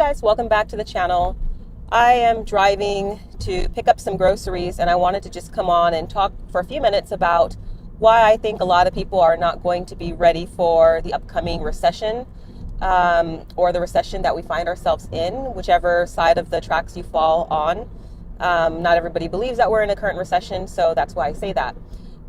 guys, welcome back to the channel. I am driving to pick up some groceries and I wanted to just come on and talk for a few minutes about why I think a lot of people are not going to be ready for the upcoming recession, or the recession that we find ourselves in, whichever side of the tracks you fall on. Not everybody believes that we're in a current recession, so that's why I say that.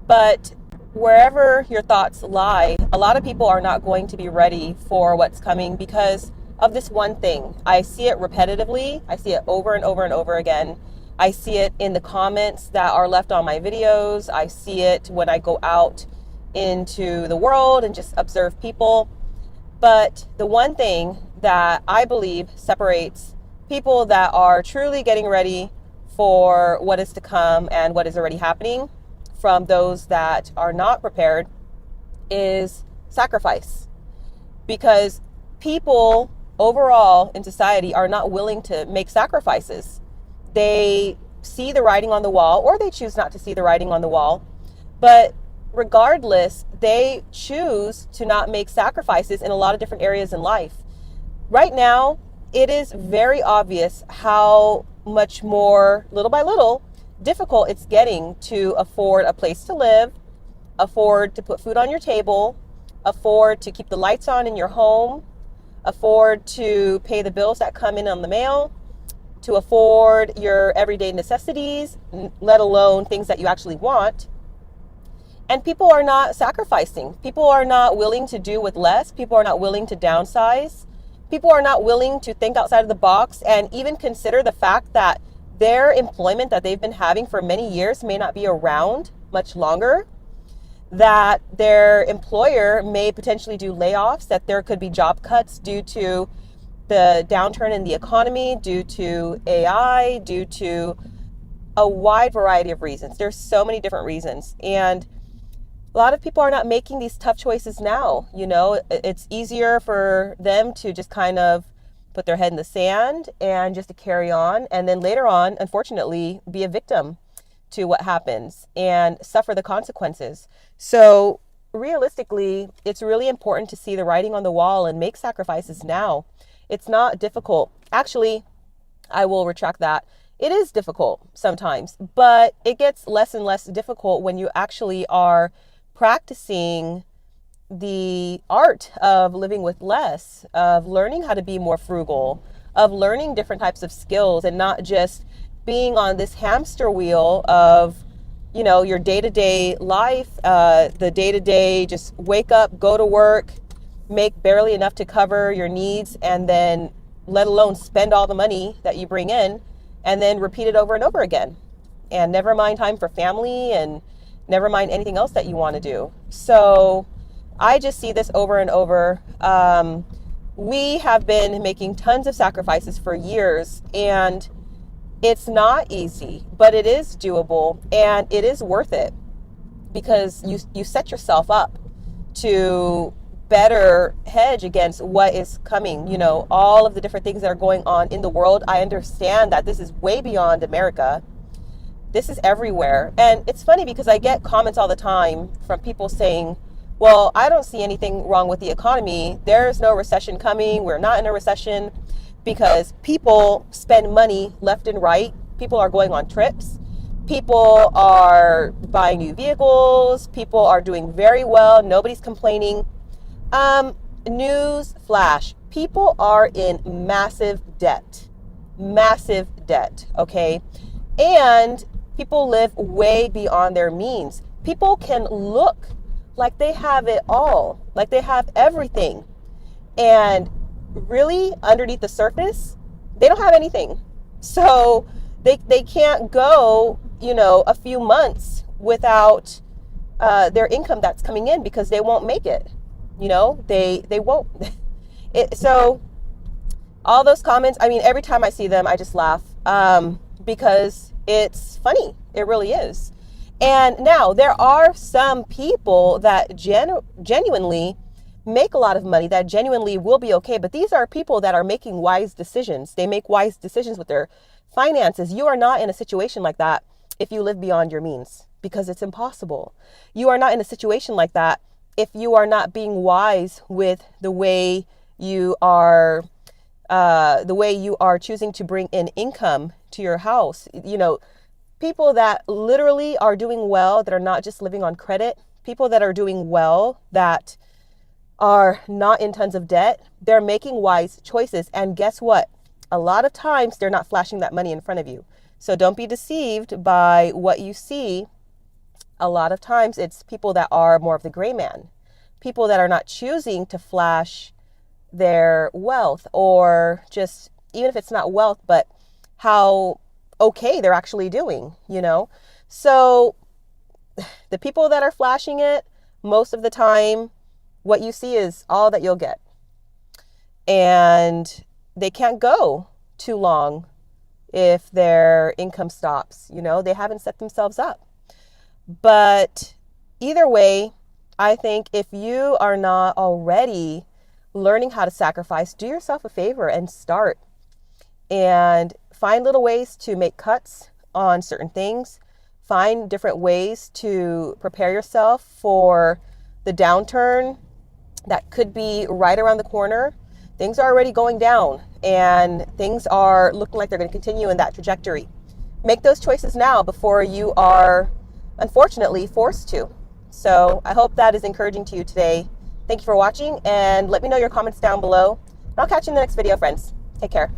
But wherever your thoughts lie, a lot of people are not going to be ready for what's coming because of this one thing. I see it repetitively. I see it over and over and over again. I see it in the comments that are left on my videos. I see it when I go out into the world and just observe people. But the one thing that I believe separates people that are truly getting ready for what is to come and what is already happening from those that are not prepared is sacrifice. Because people overall in society are not willing to make sacrifices. They see the writing on the wall, or they choose not to see the writing on the wall. But regardless, they choose to not make sacrifices in a lot of different areas in life. Right now, it is very obvious how much more, little by little, difficult it's getting to afford a place to live, afford to put food on your table, afford to keep the lights on in your home, afford to pay the bills that come in on the mail, to afford your everyday necessities, let alone things that you actually want. And people are not sacrificing. People are not willing to do with less. People are not willing to downsize. People are not willing to think outside of the box and even consider the fact that their employment that they've been having for many years may not be around much longer, that their employer may potentially do layoffs, that there could be job cuts due to the downturn in the economy, due to AI, due to a wide variety of reasons. There's so many different reasons. And a lot of people are not making these tough choices now. You know, it's easier for them to just kind of put their head in the sand and just to carry on. And then later on, unfortunately, be a victim to what happens and suffer the consequences. So realistically, it's really important to see the writing on the wall and make sacrifices now. It's not difficult. Actually, I will retract that. It is difficult sometimes, but it gets less and less difficult when you actually are practicing the art of living with less, of learning how to be more frugal, of learning different types of skills and not just being on this hamster wheel of, you know, your day-to-day life, the day-to-day, just wake up, go to work, make barely enough to cover your needs, and then let alone spend all the money that you bring in, and then repeat it over and over again. And never mind time for family and never mind anything else that you want to do. So I just see this over and over. We have been making tons of sacrifices for years, and it's not easy, but it is doable and it is worth it because you set yourself up to better hedge against what is coming. You know, all of the different things that are going on in the world. I understand that this is way beyond America. This is everywhere. And it's funny because I get comments all the time from people saying, well, I don't see anything wrong with the economy. There's no recession coming. We're not in a recession, because people spend money left and right. People are going on trips. People are buying new vehicles. People are doing very well. Nobody's complaining. News flash. People are in massive debt. Massive debt, okay? And people live way beyond their means. People can look like they have it all, like they have everything. And really, underneath the surface, they don't have anything. So they can't go, you know, a few months without their income that's coming in because they won't make it. You know, they won't. So all those comments, I mean, every time I see them, I just laugh because it's funny. It really is. And now there are some people that genuinely make a lot of money, that genuinely will be okay. But these are people that are making wise decisions. They make wise decisions with their finances. You are not in a situation like that if you live beyond your means, because it's impossible. You are not in a situation like that if you are not being wise with the way you are the way you are choosing to bring in income to your house. People that literally are doing well, that are not just living on credit, people that are doing well, that are not in tons of debt, they're making wise choices. And guess what? A lot of times they're not flashing that money in front of you. So don't be deceived by what you see. A lot of times it's people that are more of the gray man, people that are not choosing to flash their wealth, or just, even if it's not wealth, but how okay they're actually doing. So the people that are flashing it, most of the time, what you see is all that you'll get. And they can't go too long if their income stops. They haven't set themselves up. But either way, I think if you are not already learning how to sacrifice, do yourself a favor and start. And find little ways to make cuts on certain things. Find different ways to prepare yourself for the downturn that could be right around the corner. Things are already going down, and things are looking like they're going to continue in that trajectory. Make those choices now before you are, unfortunately, forced to. So I hope that is encouraging to you today. Thank you for watching, and let me know your comments down below. And I'll catch you in the next video, friends. Take care.